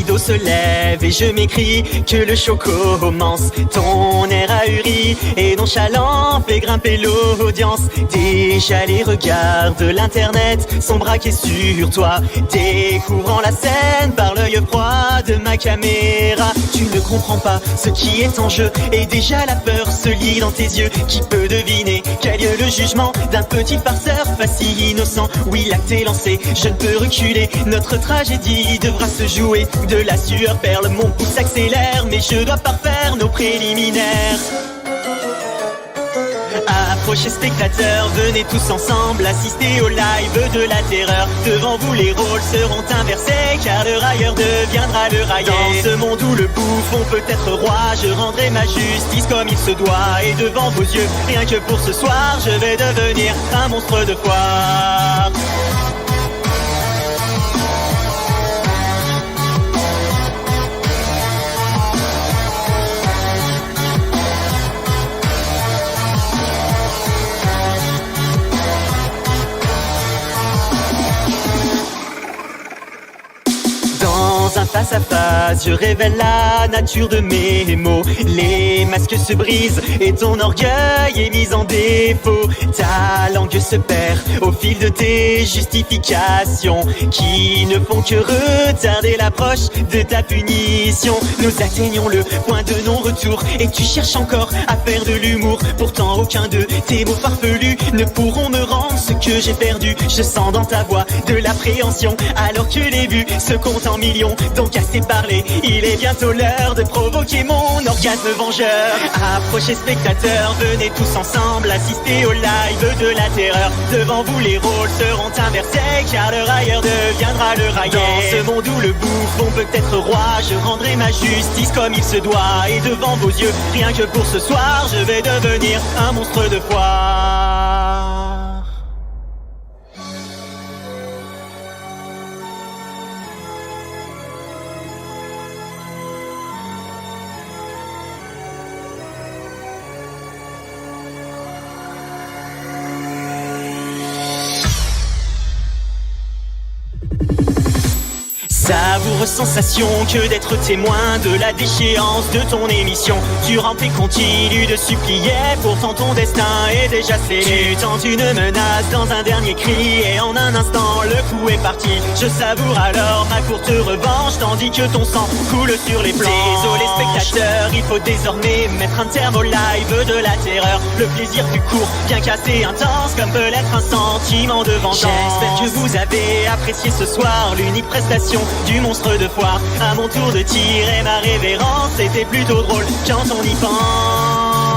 rideau se lève et je m'écris que le show commence. Ton air ahuri et nonchalant fait grimper l'audience. Déjà les regards de l'internet sont braqués sur toi, découvrant la scène par l'œil froid de ma caméra. Tu ne comprends pas ce qui est en jeu et déjà la peur se lit dans tes yeux. Qui peut deviner quel lieu le jugement d'un petit farceur pas si innocent? Oui, l'acte est lancé, je ne peux reculer. Notre tragédie devra se jouer. De la sueur perle, mon pouls s'accélère, mais je dois parfaire nos préliminaires. Approchez spectateurs, venez tous ensemble assister au live de la terreur. Devant vous les rôles seront inversés, car le railleur deviendra le raillé. Dans ce monde où le bouffon peut être roi, je rendrai ma justice comme il se doit. Et devant vos yeux, rien que pour ce soir, je vais devenir un monstre de foire. Dans un face à face, je révèle la nature de mes mots. Les masques se brisent et ton orgueil est mis en défaut. Ta langue se perd au fil de tes justifications, qui ne font que retarder l'approche de ta punition. Nous atteignons le point de non-retour et tu cherches encore à faire de l'humour. Pourtant aucun de tes mots farfelus ne pourront me rendre ce que j'ai perdu. Je sens dans ta voix de l'appréhension, alors que les vues se comptent en millions. Donc assez parlé, il est bientôt l'heure de provoquer mon orgasme vengeur. Approchez spectateurs, venez tous ensemble assister au live de la terreur. Devant vous les rôles seront inversés, car le railleur deviendra le raillé. Dans ce monde où le bouffon peut être roi, je rendrai ma justice comme il se doit. Et devant vos yeux, rien que pour ce soir, je vais devenir un monstre de foire. Savoureuse sensation que d'être témoin de la déchéance de ton émission. Tu remplis continues de supplier, pourtant ton destin est déjà scellé. Tu tentes une menace dans un dernier cri et en un instant le coup est parti. Je savoure alors ma courte revanche tandis que ton sang coule sur les planches. Désolé spectateurs, il faut désormais mettre un terme au live de la terreur. Le plaisir fut court, bien qu'assez intense, comme peut l'être un sentiment de vengeance. J'espère que vous avez apprécié ce soir l'unique prestation du monstre de foire. À mon tour de tirer ma révérence, c'était plutôt drôle quand on y pense.